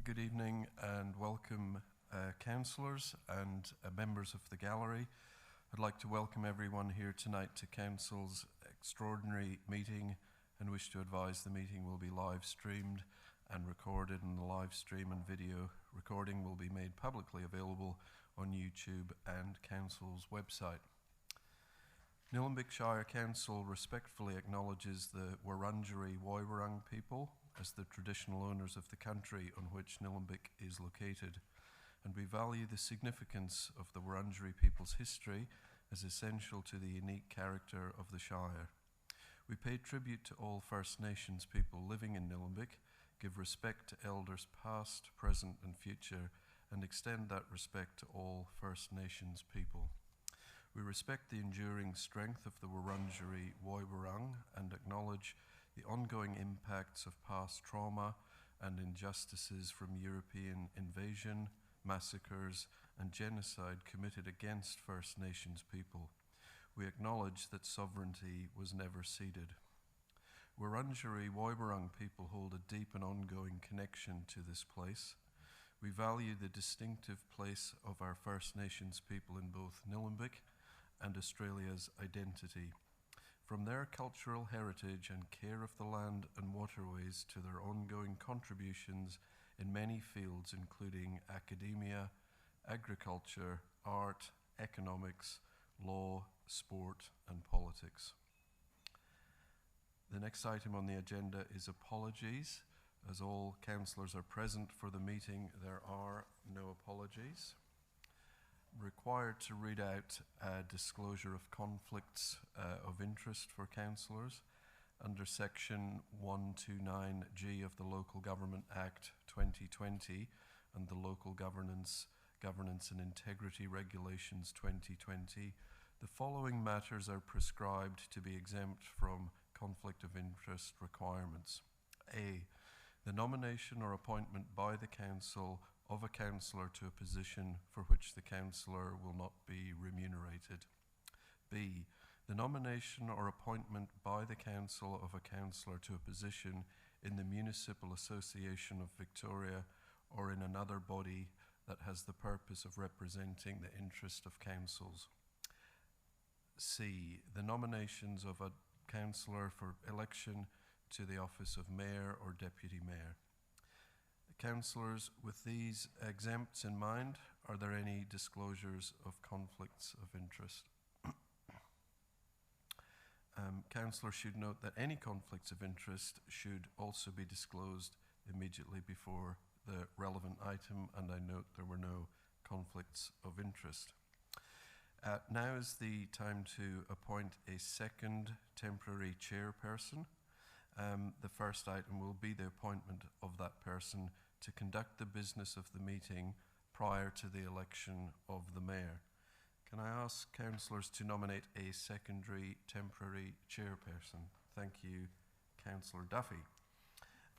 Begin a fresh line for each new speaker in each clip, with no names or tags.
Good evening and welcome councillors and members of the gallery. I'd like to welcome everyone here tonight to Council's extraordinary meeting and wish to advise the meeting will be live streamed and recorded, and the live stream and video recording will be made publicly available on YouTube and Council's website. Nillumbik Shire Council respectfully acknowledges the Wurundjeri Woiwurrung people as the traditional owners of the country on which Nillumbik is located, and we value the significance of the Wurundjeri people's history as essential to the unique character of the Shire. We pay tribute to all First Nations people living in Nillumbik, give respect to elders past, present and future, and extend that respect to all First Nations people. We respect the enduring strength of the Wurundjeri Woiwurrung and acknowledge the ongoing impacts of past trauma and injustices from European invasion, massacres and genocide committed against First Nations people. We acknowledge that sovereignty was never ceded. Wurundjeri Woiwurrung people hold a deep and ongoing connection to this place. We value the distinctive place of our First Nations people in both Nillumbik and Australia's identity. From their cultural heritage and care of the land and waterways to their ongoing contributions in many fields, including academia, agriculture, art, economics, law, sport, and politics. The next item on the agenda is apologies. As all councillors are present for the meeting, there are no apologies. Required to read out a disclosure of conflicts of interest for councillors under section 129G of the Local Government Act 2020 and the Local Governance and Integrity Regulations 2020. The following matters are prescribed to be exempt from conflict of interest requirements. A, the nomination or appointment by the council of a councillor to a position for which the councillor will not be remunerated. B, the nomination or appointment by the council of a councillor to a position in the Municipal Association of Victoria or in another body that has the purpose of representing the interest of councils. C, the nominations of a councillor for election to the office of Mayor or Deputy Mayor. Councillors, with these exempts in mind, are there any disclosures of conflicts of interest? Councillors should note that any conflicts of interest should also be disclosed immediately before the relevant item, and I note there were no conflicts of interest. Now is the time to appoint a second temporary chairperson. The first item will be the appointment of that person to conduct the business of the meeting prior to the election of the mayor. Can I ask councillors to nominate a secondary temporary chairperson? Thank you, Councillor Duffy.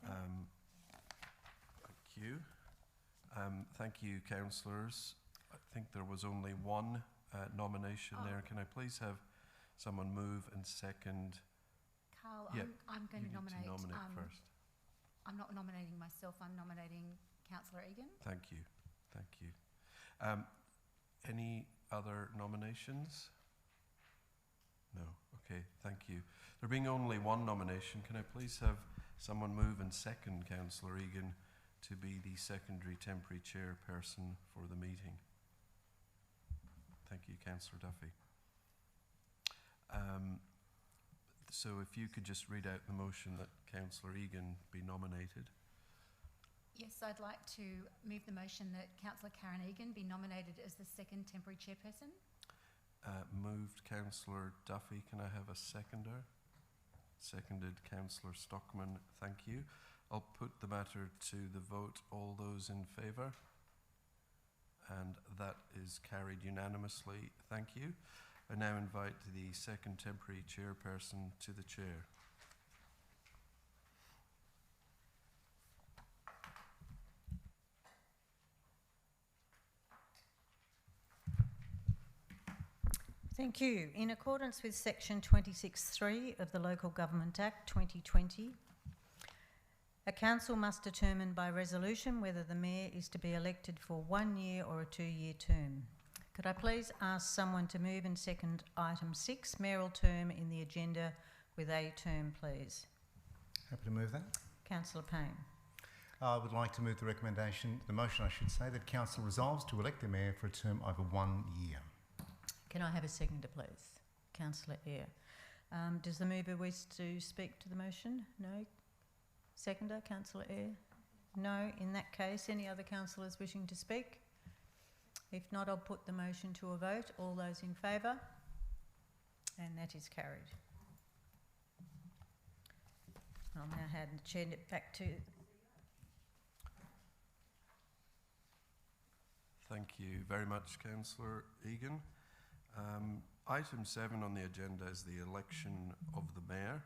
Thank you. Thank you, councillors. I think there was only one nomination there. Can I please have someone move and second?
Carl,
yeah,
I'm going to nominate
first.
I'm not nominating myself, I'm nominating Councillor Egan.
Thank you. Thank you. Any other nominations? No. Okay, thank you. There being only one nomination, can I please have someone move and second Councillor Egan to be the secondary temporary chairperson for the meeting? Thank you, Councillor Duffy. So if you could just read out the motion that Councillor Egan be nominated.
Yes, I'd like to move the motion that Councillor Karen Egan be nominated as the second temporary chairperson.
Moved Councillor Duffy. Can I have a seconder? Seconded Councillor Stockman. Thank you. I'll put the matter to the vote. All those in favour? And that is carried unanimously. Thank you. I now invite the second temporary chairperson to the chair.
Thank you. In accordance with section 26(3) of the Local Government Act 2020, A council must determine by resolution whether the mayor is to be elected for 1 year or a 2-year term. Could I please ask someone to move and second item 6, mayoral term in the agenda with a term, please?
Happy to move that.
Councillor Payne.
I would like to move the motion I should say, that council resolves to elect the mayor for a term over 1 year.
Can I have a seconder, please? Councillor Eyre. Does the mover wish to speak to the motion? No. Seconder, Councillor Eyre? No. In that case, any other councillors wishing to speak? If not, I'll put the motion to a vote. All those in favour? And that is carried. I'll now hand the chair back to...
Thank you very much, Councillor Egan. Item 7 on the agenda is the election of the mayor.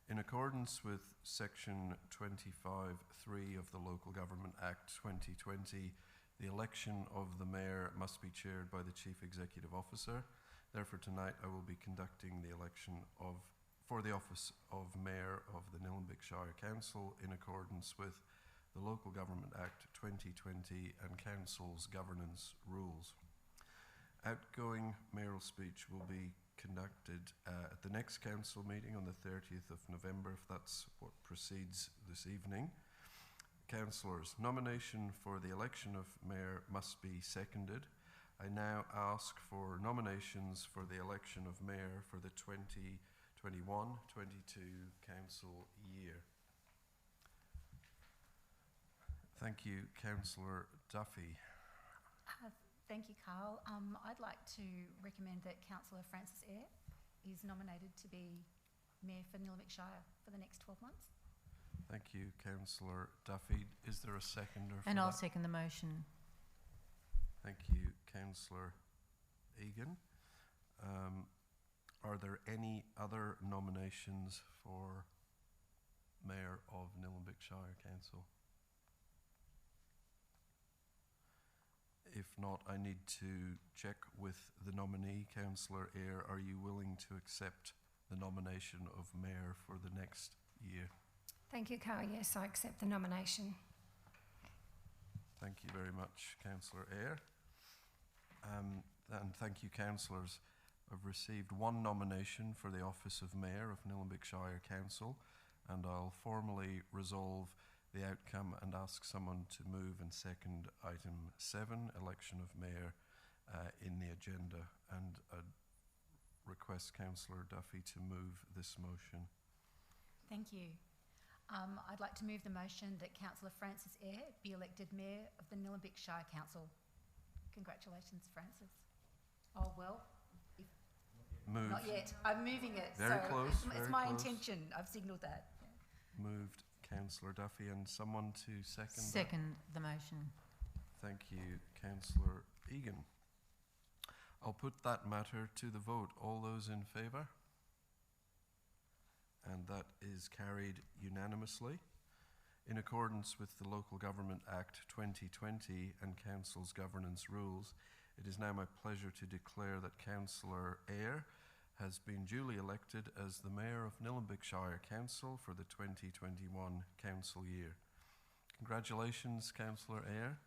In accordance with section 25(3) of the Local Government Act 2020, the election of the mayor must be chaired by the Chief Executive Officer. Therefore, tonight I will be conducting the election for the office of Mayor of the Nillumbik Shire Council in accordance with the Local Government Act 2020 and Council's governance rules. Outgoing mayoral speech will be conducted at the next council meeting on the 30th of November, if that's what proceeds this evening. Councillors, nomination for the election of mayor must be seconded. I now ask for nominations for the election of mayor for the 2021-22 council year. Thank you, Councillor Duffy.
Thank you, Carl. I'd like to recommend that Councillor Francis Eyre is nominated to be Mayor for Nillumbik Shire for the next 12 months.
Thank you, Councillor Duffy. Is there a seconder for
And I'll
that?
second the motion.
Thank you, Councillor Egan. Are there any other nominations for Mayor of Nillumbik Shire Council? If not, I need to check with the nominee. Councillor Eyre, are you willing to accept the nomination of Mayor for the next year?
Thank you, Carl. Yes, I accept the nomination.
Thank you very much, Councillor Eyre. And thank you, Councillors. I've received one nomination for the office of Mayor of Nillumbik Shire Council, and I'll formally resolve the outcome and ask someone to move and second item 7, election of mayor, in the agenda, and I'd request Councillor Duffy to move this motion.
Thank you. I'd like to move the motion that Councillor Francis Eyre be elected Mayor of the Nillumbik Shire Council. Congratulations, Francis. Oh, well.
Moved.
Not yet. I'm moving it.
Very
so
close,
It's
very
my
close.
intention. I've signalled that.
Moved, Councillor Duffy, and someone to second that?
Second the motion.
Thank you, Councillor Egan. I'll put that matter to the vote. All those in favour? And that is carried unanimously. In accordance with the Local Government Act 2020 and Council's governance rules, it is now my pleasure to declare that Councillor Eyre has been duly elected as the Mayor of Nillumbik Shire Council for the 2021 council year. Congratulations, Councillor Eyre.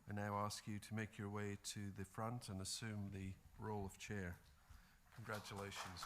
I now ask you to make your way to the front and assume the role of Chair. Congratulations.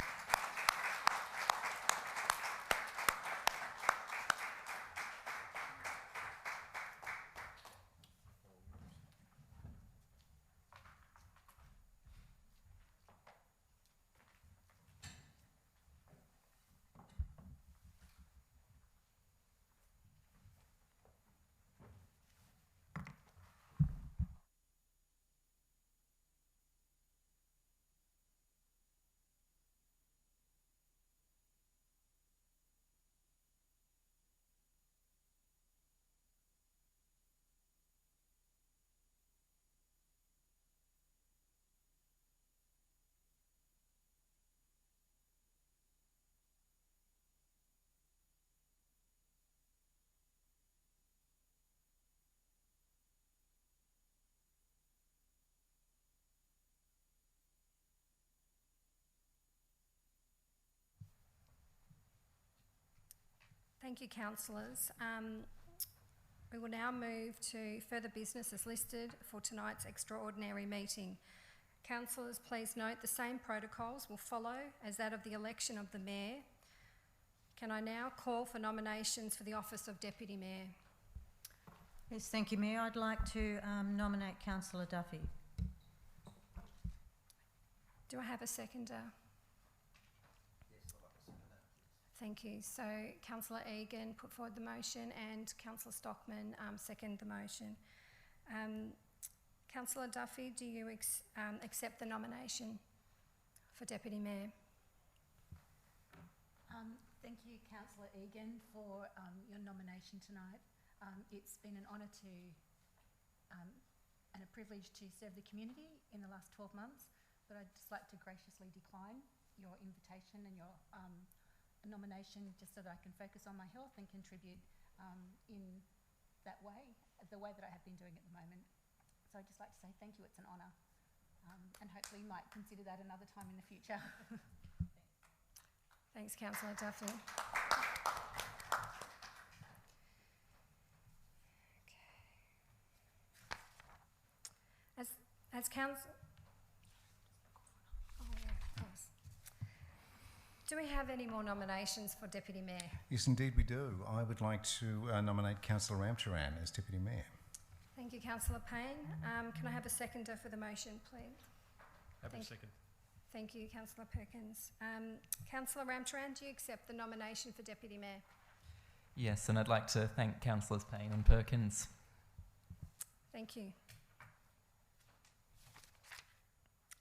Thank you, councillors. We will now move to further business as listed for tonight's extraordinary meeting. Councillors, please note the same protocols will follow as that of the election of the Mayor. Can I now call for nominations for the office of Deputy Mayor?
Yes, thank you, Mayor. I'd like to nominate Councillor Duffy.
Do I have a seconder? Thank you. So Councillor Egan put forward the motion and Councillor Stockman seconded the motion. Councillor Duffy, do you accept the nomination for Deputy Mayor?
Thank you, Councillor Egan, for your nomination tonight. It's been an honour to and a privilege to serve the community in the last 12 months, but I'd just like to graciously decline your invitation and your nomination just so that I can focus on my health and contribute in that way, the way that I have been doing at the moment. So I'd just like to say thank you, it's an honour, and hopefully you might consider that another time in the future.
Thanks, Councillor Duffy. As council, do we have any more nominations for Deputy Mayor?
Yes, indeed we do. I would like to nominate Councillor Ramcharan as Deputy Mayor.
Thank you, Councillor Payne. Can I have a seconder for the motion, please?
Happy to second.
Thank you, Councillor Perkins. Councillor Ramcharan, do you accept the nomination for Deputy Mayor?
Yes, and I'd like to thank Councillors Payne and Perkins.
Thank you.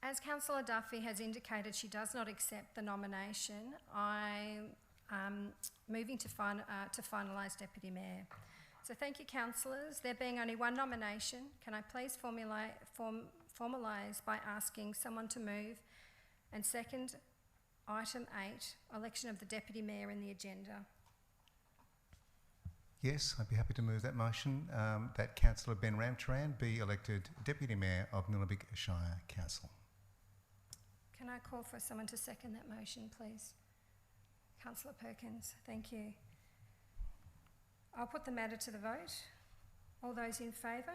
As Councillor Duffy has indicated she does not accept the nomination, I'm moving to finalise Deputy Mayor. So thank you, councillors. There being only one nomination, can I please formalise by asking someone to move and second item 8, election of the Deputy Mayor in the agenda?
Yes, I'd be happy to move that motion, that Councillor Ben Ramcharan be elected Deputy Mayor of Nillumbik Shire Council.
Can I call for someone to second that motion, please? Councillor Perkins, thank you. I'll put the matter to the vote. All those in favour?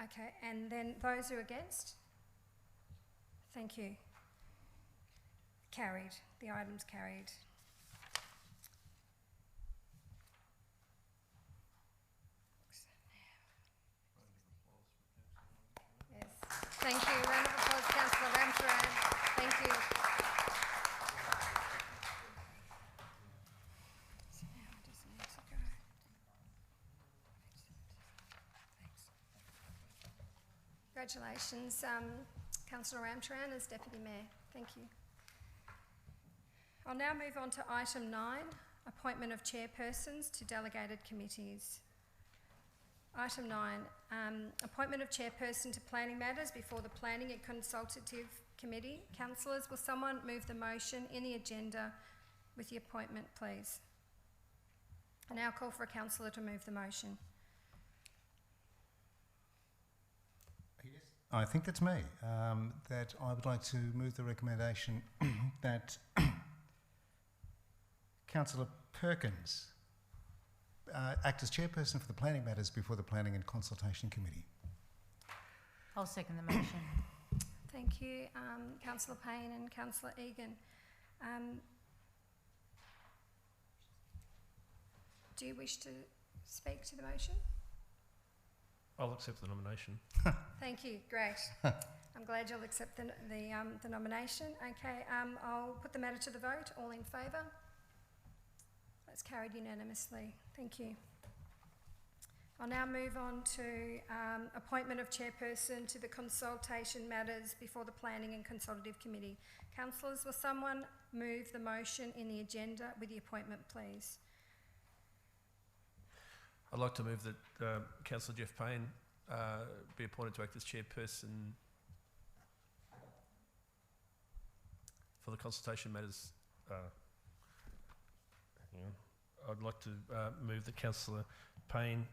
Okay, and then those who are against? Thank you. Carried. The item's carried. Yes. Thank you. Round of applause, Councillor Ramcharan. Thank you. So now I just need to go. Thanks. Congratulations, Councillor Ramcharan as Deputy Mayor. Thank you. I'll now move on to item 9, appointment of chairpersons to delegated committees. Item 9, appointment of chairperson to planning matters before the Planning and Consultative Committee. Councillors, will someone move the motion in the agenda with the appointment, please? I now call for a councillor to move the motion.
I think that's me, that I would like to move the recommendation that Councillor Perkins act as chairperson for the planning matters before the Planning and Consultation Committee.
I'll second the motion.
Thank you, Councillor Payne and Councillor Egan. Do you wish to speak to the motion?
I'll accept the nomination.
Thank you, great. I'm glad you'll accept the nomination. Okay, I'll put the matter to the vote. All in favour? That's carried unanimously. Thank you. I'll now move on to appointment of chairperson to the consultation matters before the Planning and Consultative Committee. Councillors, will someone move the motion in the agenda with the appointment, please?
I'd like to move that Councillor Jeff Payne be appointed to act as chairperson for the consultation matters. I'd like to move that Councillor Payne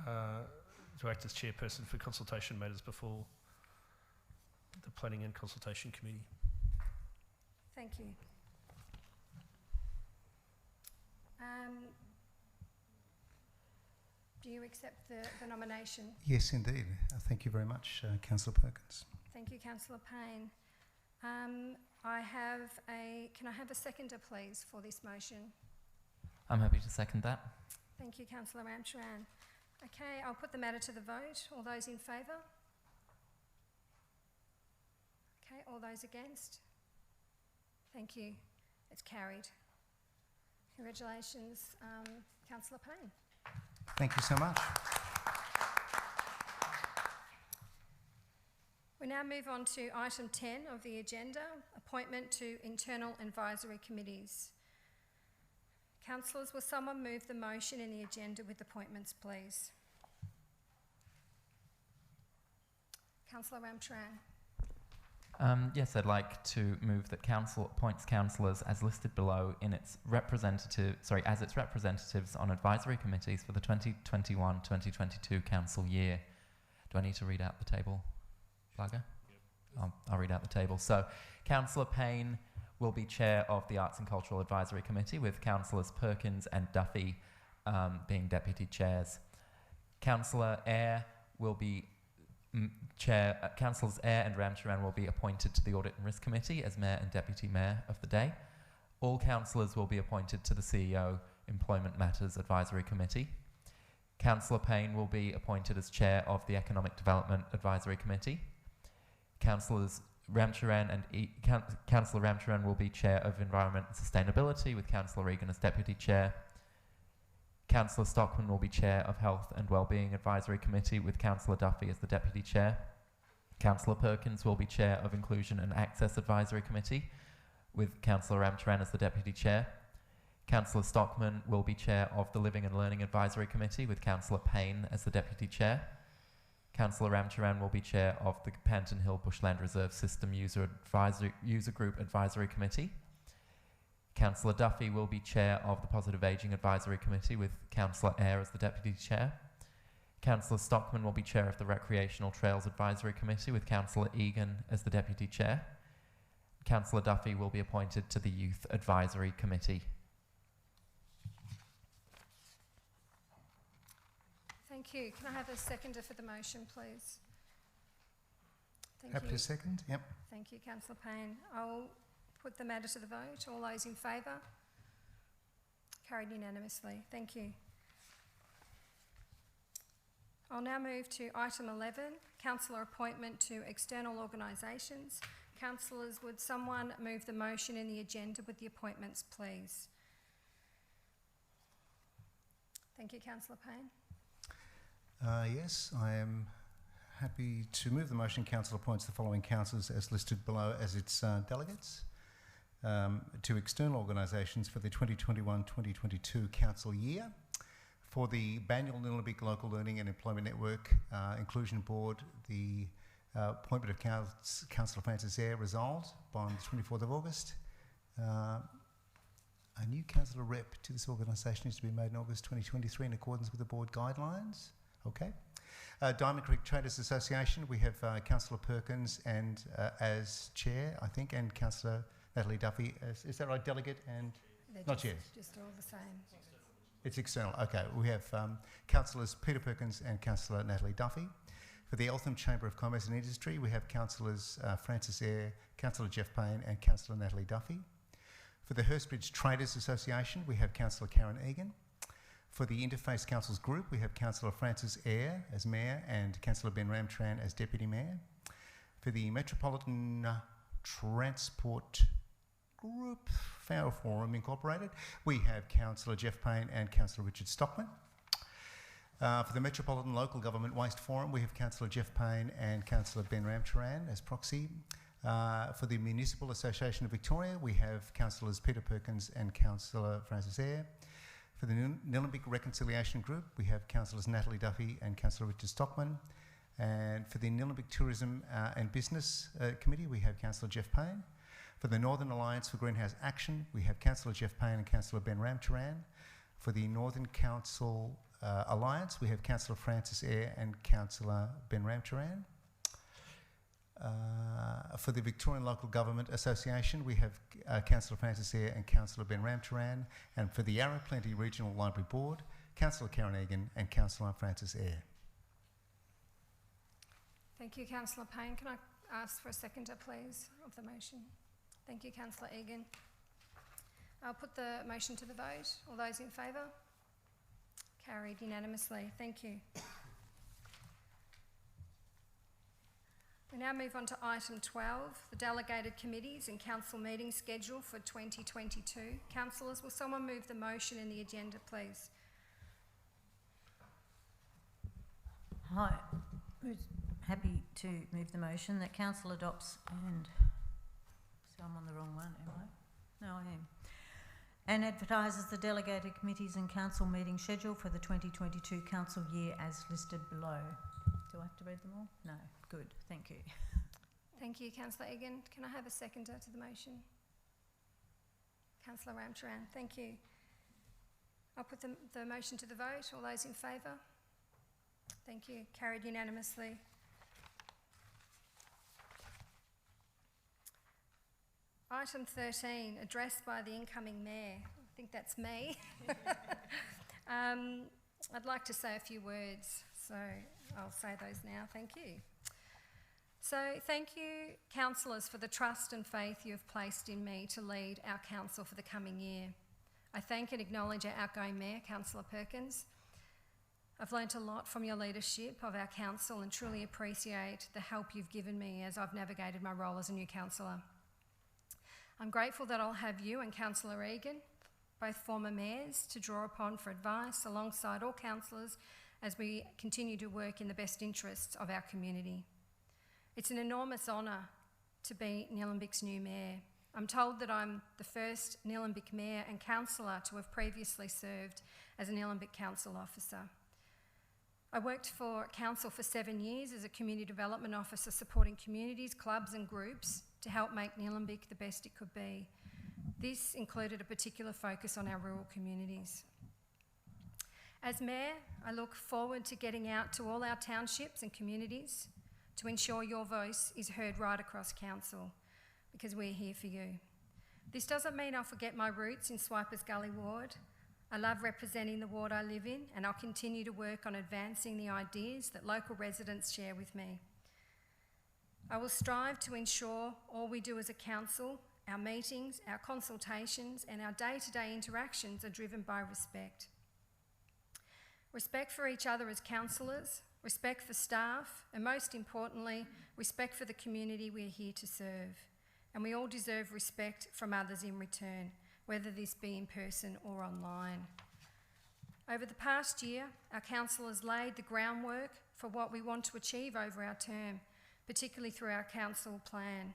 to act as chairperson for consultation matters before the Planning and Consultation Committee.
Thank you. Do you accept the nomination?
Yes, indeed. Thank you very much, Councillor Perkins.
Thank you, Councillor Payne. Can I have a seconder, please, for this motion?
I'm happy to second that.
Thank you, Councillor Ramcharan. Okay, I'll put the matter to the vote. All those in favour? Okay, all those against? Thank you. It's carried. Congratulations, Councillor Payne.
Thank you so much.
We now move on to item 10 of the agenda, appointment to internal advisory committees. Councillors, will someone move the motion in the agenda with appointments, please? Councillor Ramcharan.
Yes, I'd like to move that Council appoints councillors as listed below in its as its representatives on advisory committees for the 2021-2022 council year. Do I need to read out the table, Plugger? Yep. I'll read out the table. So, Councillor Payne will be chair of the Arts and Cultural Advisory Committee, with Councillors Perkins and Duffy being deputy chairs. Councillor Eyre will be chair. Councillors Eyre and Ramcharan will be appointed to the Audit and Risk Committee as mayor and deputy mayor of the day. All councillors will be appointed to the CEO Employment Matters Advisory Committee. Councillor Payne will be appointed as chair of the Economic Development Advisory Committee. Councillors Ramcharan and Councillor Ramcharan will be chair of Environment and Sustainability, with Councillor Regan as deputy chair. Councillor Stockman will be chair of Health and Wellbeing Advisory Committee, with Councillor Duffy as the deputy chair. Councillor Perkins will be chair of Inclusion and Access Advisory Committee, with Councillor Ramcharan as the deputy chair. Councillor Stockman will be chair of the Living and Learning Advisory Committee, with Councillor Payne as the deputy chair. Councillor Ramcharan will be chair of the Panton Hill Bushland Reserve System User Group Advisory Committee. Councillor Duffy will be chair of the Positive Ageing Advisory Committee, with Councillor Eyre as the deputy chair. Councillor Stockman will be chair of the Recreational Trails Advisory Committee, with Councillor Egan as the deputy chair. Councillor Duffy will be appointed to the Youth Advisory Committee.
Thank you. Can I have a seconder for the motion, please? Thank
Happy
you.
to second. Yep.
Thank you, Councillor Payne. I'll put the matter to the vote. All those in favour? Carried unanimously. Thank you. I'll now move to item 11, councillor appointment to external organisations. Councillors, would someone move the motion in the agenda with the appointments, please? Thank you, Councillor Payne.
Yes, I am happy to move the motion. Council appoints the following councillors as listed below as its delegates to external organisations for the 2021-2022 council year. For the Banyul Nillumbik Local Learning and Employment Network Inclusion Board, the appointment of Councillor Francis Eyre resolved on the 24th of August. A new councillor rep to this organisation is to be made in August 2023 in accordance with the board guidelines. Okay. Diamond Creek Traders Association, we have Councillor Perkins and as chair, I think, and Councillor Natalie Duffy. Is that right, delegate and not chair?
Just all the same.
It's external. Okay. We have Councillors Peter Perkins and Councillor Natalie Duffy. For the Eltham Chamber of Commerce and Industry, we have Councillors Francis Eyre, Councillor Jeff Payne and Councillor Natalie Duffy. For the Hurstbridge Traders Association, we have Councillor Karen Egan. For the Interface Councils Group, we have Councillor Francis Eyre as Mayor and Councillor Ben Ramcharan as Deputy Mayor. For the Metropolitan Transport Group Forum Incorporated, we have Councillor Jeff Payne and Councillor Richard Stockman. For the Metropolitan Local Government Waste Forum, we have Councillor Jeff Payne and Councillor Ben Ramcharan as proxy. For the Municipal Association of Victoria, we have Councillors Peter Perkins and Councillor Francis Eyre. For the Nillumbik Reconciliation Group, we have Councillors Natalie Duffy and Councillor Richard Stockman. And for the Nillumbik Tourism and Business Committee, we have Councillor Jeff Payne. For the Northern Alliance for Greenhouse Action, we have Councillor Jeff Payne and Councillor Ben Ramcharan. For the Northern Council Alliance, we have Councillor Francis Eyre and Councillor Ben Ramcharan. For the Victorian Local Government Association, we have Councillor Francis Eyre and Councillor Ben Ramcharan. And for the Yarra Plenty Regional Library Board, Councillor Karen Egan and Councillor Francis Eyre.
Thank you, Councillor Payne. Can I ask for a seconder, please, of the motion? Thank you, Councillor Egan. I'll put the motion to the vote. All those in favour? Carried unanimously. Thank you. We now move on to item 12, the Delegated Committees and Council meeting schedule for 2022. Councillors, will someone move the motion in the agenda, please?
Hi, happy to move the motion that Council adopts and... So I'm on the wrong one, am I? No, I am. And advertises the Delegated Committees and Council meeting schedule for the 2022 Council year as listed below. Do I have to read them all? No. Good. Thank you.
Thank you, Councillor Egan. Can I have a seconder to the motion? Councillor Ramcharan. Thank you. I'll put the motion to the vote. All those in favour? Thank you. Carried unanimously. Item 13, address by the incoming Mayor. I think that's me. I'd like to say a few words, so I'll say those now. Thank you. So thank you, Councillors, for the trust and faith you have placed in me to lead our council for the coming year. I thank and acknowledge our outgoing Mayor, Councillor Perkins. I've learnt a lot from your leadership of our council and truly appreciate the help you've given me as I've navigated my role as a new councillor. I'm grateful that I'll have you and Councillor Egan, both former mayors, to draw upon for advice alongside all councillors as we continue to work in the best interests of our community. It's an enormous honour to be Nillumbik's new mayor. I'm told that I'm the first Nillumbik mayor and councillor to have previously served as a Nillumbik council officer. I worked for council for 7 years as a community development officer supporting communities, clubs and groups to help make Nillumbik the best it could be. This included a particular focus on our rural communities. As Mayor, I look forward to getting out to all our townships and communities to ensure your voice is heard right across council, because we're here for you. This doesn't mean I'll forget my roots in Swipers Gully ward. I love representing the ward I live in, and I'll continue to work on advancing the ideas that local residents share with me. I will strive to ensure all we do as a council, our meetings, our consultations and our day-to-day interactions are driven by respect. Respect for each other as councillors, respect for staff, and most importantly, respect for the community we're here to serve. And we all deserve respect from others in return, whether this be in person or online. Over the past year, our councillors laid the groundwork for what we want to achieve over our term, particularly through our council plan.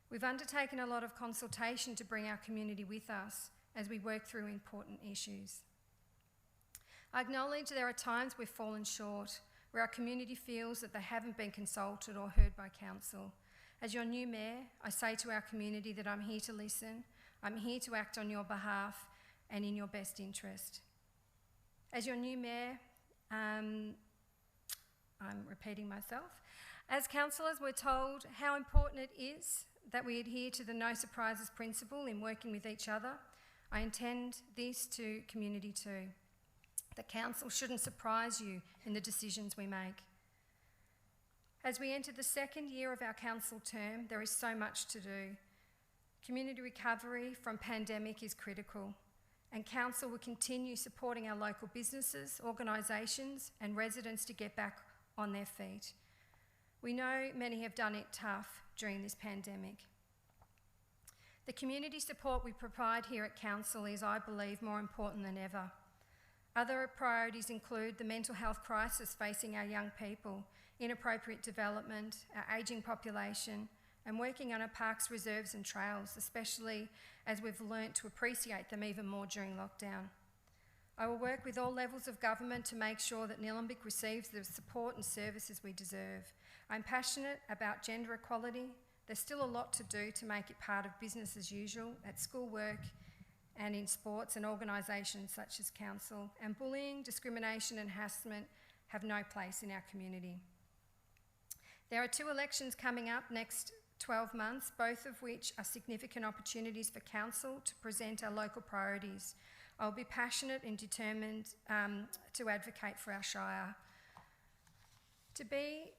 We've undertaken a lot of consultation to bring our community with us as we work through important issues. I acknowledge there are times we've fallen short, where our community feels that they haven't been consulted or heard by council. As your new mayor, I say to our community that I'm here to listen, I'm here to act on your behalf and in your best interest. As your new mayor, I'm repeating myself. As councillors, we're told how important it is that we adhere to the no surprises principle in working with each other. I intend this to community too. The council shouldn't surprise you in the decisions we make. As we enter the second year of our council term, there is so much to do. Community recovery from pandemic is critical, and council will continue supporting our local businesses, organisations and residents to get back on their feet. We know many have done it tough during this pandemic. The community support we provide here at council is, I believe, more important than ever. Other priorities include the mental health crisis facing our young people, inappropriate development, our ageing population, and working on our parks, reserves and trails, especially as we've learnt to appreciate them even more during lockdown. I will work with all levels of government to make sure that Nillumbik receives the support and services we deserve. I'm passionate about gender equality. There's still a lot to do to make it part of business as usual at school work and in sports and organisations such as council. And bullying, discrimination and harassment have no place in our community. There are 2 elections coming up next 12 months, both of which are significant opportunities for Council to present our local priorities. I will be passionate and determined to advocate for our Shire. To be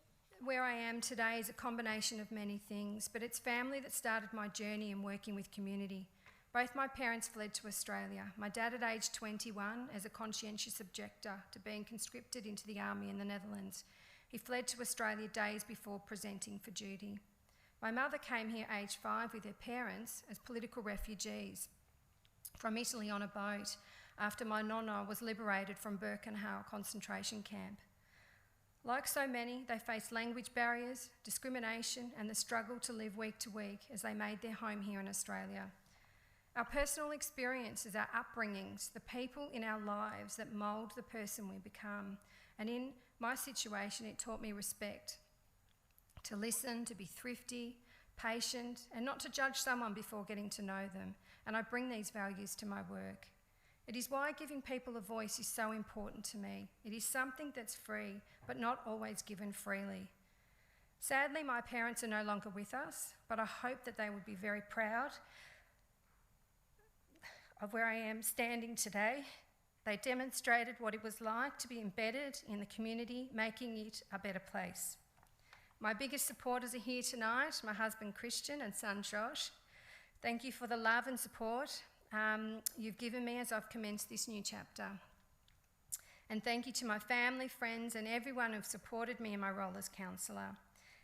where I am today is a combination of many things, but it's family that started my journey in working with community. Both my parents fled to Australia. My dad at age 21 as a conscientious objector to being conscripted into the army in the Netherlands. He fled to Australia days before presenting for duty. My mother came here aged 5 with her parents as political refugees from Italy on a boat after my nonna was liberated from Birkenau concentration camp. Like so many, they faced language barriers, discrimination, and the struggle to live week to week as they made their home here in Australia. Our personal experiences, our upbringings, the people in our lives that mould the person we become. And in my situation, it taught me respect, to listen, to be thrifty, patient, and not to judge someone before getting to know them. And I bring these values to my work. It is why giving people a voice is so important to me. It is something that's free, but not always given freely. Sadly, my parents are no longer with us, but I hope that they would be very proud of where I am standing today. They demonstrated what it was like to be embedded in the community, making it a better place. My biggest supporters are here tonight, my husband Christian and son Josh. Thank you for the love and support you've given me as I've commenced this new chapter. And thank you to my family, friends, and everyone who've supported me in my role as councillor.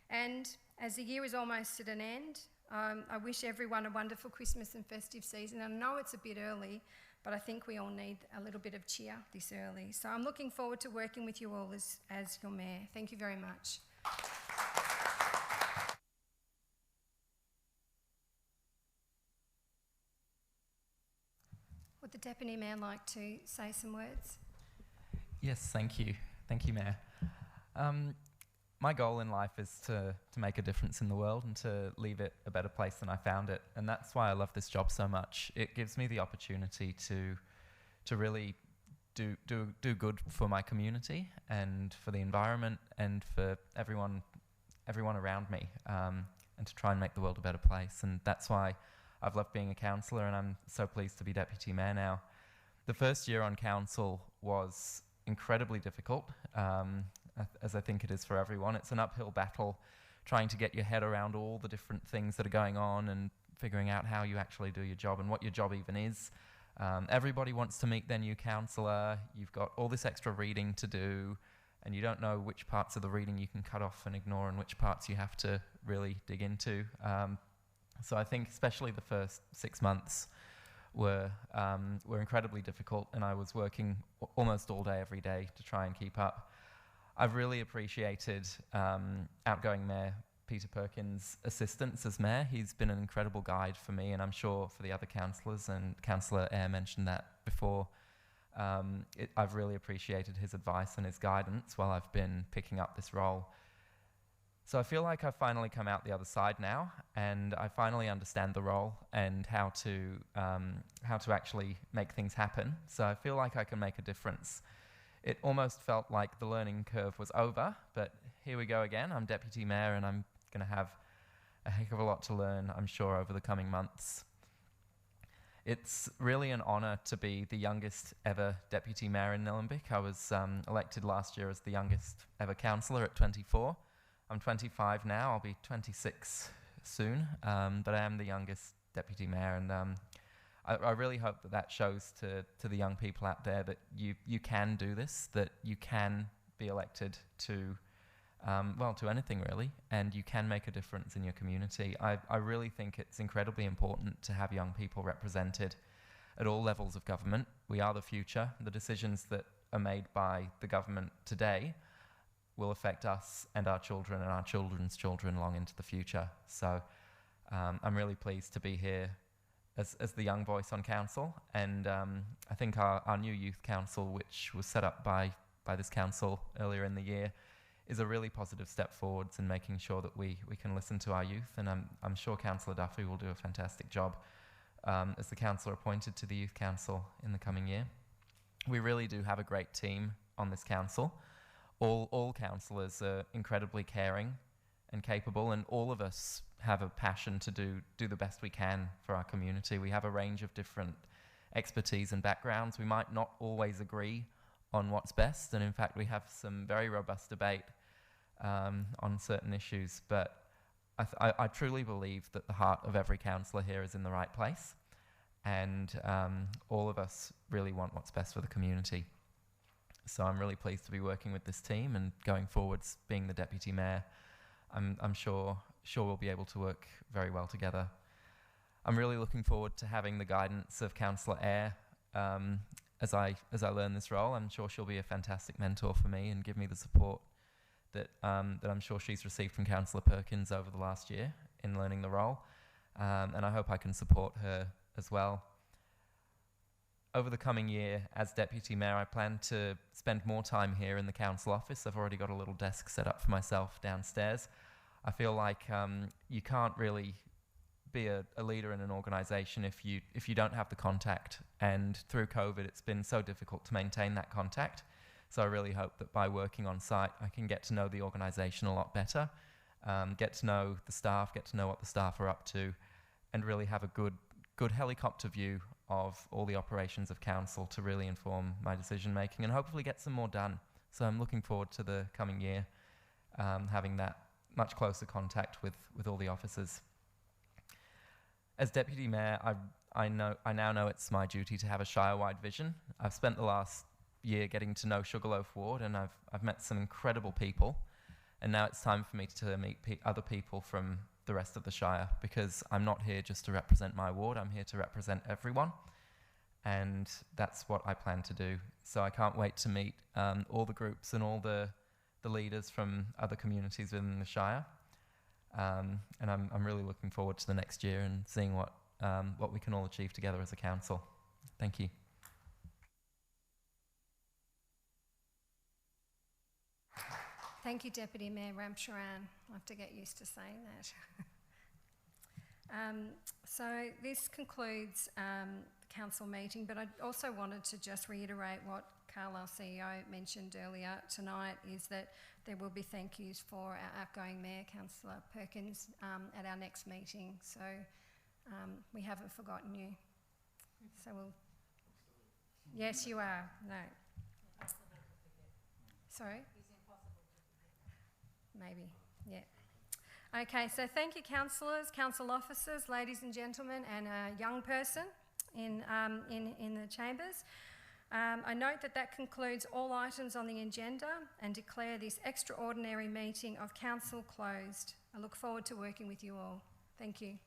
And as the year is almost at an end, I wish everyone a wonderful Christmas and festive season. I know it's a bit early, but I think we all need a little bit of cheer this early. So I'm looking forward to working with you all as your mayor. Thank you very much. Would the Deputy Mayor like to say some words?
Yes, thank you. Thank you, Mayor. My goal in life is to make a difference in the world and to leave it a better place than I found it. And that's why I love this job so much. It gives me the opportunity to really do good for my community and for the environment and for everyone around me, and to try and make the world a better place. And that's why I've loved being a councillor, and I'm so pleased to be Deputy Mayor now. The first year on council was incredibly difficult, as I think it is for everyone. It's an uphill battle trying to get your head around all the different things that are going on and figuring out how you actually do your job and what your job even is. Everybody wants to meet their new councillor. You've got all this extra reading to do, and you don't know which parts of the reading you can cut off and ignore and which parts you have to really dig into. So I think especially the first 6 months were incredibly difficult, and I was working almost all day, every day to try and keep up. I've really appreciated outgoing Mayor Peter Perkins' assistance as Mayor. He's been an incredible guide for me, and I'm sure for the other councillors, and Councillor Eyre mentioned that before. I've really appreciated his advice and his guidance while I've been picking up this role. So I feel like I've finally come out the other side now, and I finally understand the role and how to actually make things happen. So I feel like I can make a difference. It almost felt like the learning curve was over, but here we go again. I'm Deputy Mayor, and I'm going to have a heck of a lot to learn, I'm sure, over the coming months. It's really an honour to be the youngest ever Deputy Mayor in Nillumbik. I was elected last year as the youngest ever councillor at 24. I'm 25 now, I'll be 26 soon, but I am the youngest Deputy Mayor, and I really hope that shows to the young people out there that you can do this, that you can be elected to anything really, and you can make a difference in your community. I really think it's incredibly important to have young people represented at all levels of government. We are the future. The decisions that are made by the government today will affect us and our children and our children's children long into the future. So I'm really pleased to be here as the young voice on council, and I think our new youth council, which was set up by this council earlier in the year, is a really positive step forwards in making sure that we can listen to our youth, and I'm sure Councillor Duffy will do a fantastic job as the councillor appointed to the youth council in the coming year. We really do have a great team on this council. All councillors are incredibly caring and capable, and all of us have a passion to do the best we can for our community. We have a range of different expertise and backgrounds. We might not always agree on what's best, and in fact we have some very robust debate on certain issues, but I truly believe that the heart of every councillor here is in the right place, and all of us really want what's best for the community. So I'm really pleased to be working with this team, and going forwards, being the Deputy Mayor, I'm sure we'll be able to work very well together. I'm really looking forward to having the guidance of Councillor Eyre as I learn this role. I'm sure she'll be a fantastic mentor for me and give me the support that I'm sure she's received from Councillor Perkins over the last year in learning the role, and I hope I can support her as well. Over the coming year, as Deputy Mayor, I plan to spend more time here in the council office. I've already got a little desk set up for myself downstairs. I feel like you can't really be a leader in an organisation if you don't have the contact, and through COVID it's been so difficult to maintain that contact. So I really hope that by working on site I can get to know the organisation a lot better, get to know the staff, get to know what the staff are up to, and really have a good helicopter view of all the operations of council to really inform my decision making and hopefully get some more done. So I'm looking forward to the coming year, having that much closer contact with all the officers. As Deputy Mayor, I now know it's my duty to have a Shire-wide vision. I've spent the last year getting to know Sugarloaf Ward, and I've met some incredible people, and now it's time for me to meet other people from the rest of the Shire, because I'm not here just to represent my ward, I'm here to represent everyone, and that's what I plan to do. So I can't wait to meet all the groups and all the leaders from other communities within the Shire, and I'm really looking forward to the next year and seeing what we can all achieve together as a council. Thank you.
Thank you, Deputy Mayor Ramcharan. I'll have to get used to saying that. So this concludes the council meeting, but I also wanted to just reiterate what Carlisle CEO mentioned earlier tonight, is that there will be thank yous for our outgoing Mayor, Councillor Perkins, at our next meeting. So we haven't forgotten you. So we'll... Yes, you are. No. Sorry? Maybe, yeah. Okay, so thank you, councillors, council officers, ladies and gentlemen, and a young person in the chambers. I note that concludes all items on the agenda and declare this extraordinary meeting of council closed. I look forward to working with you all. Thank you.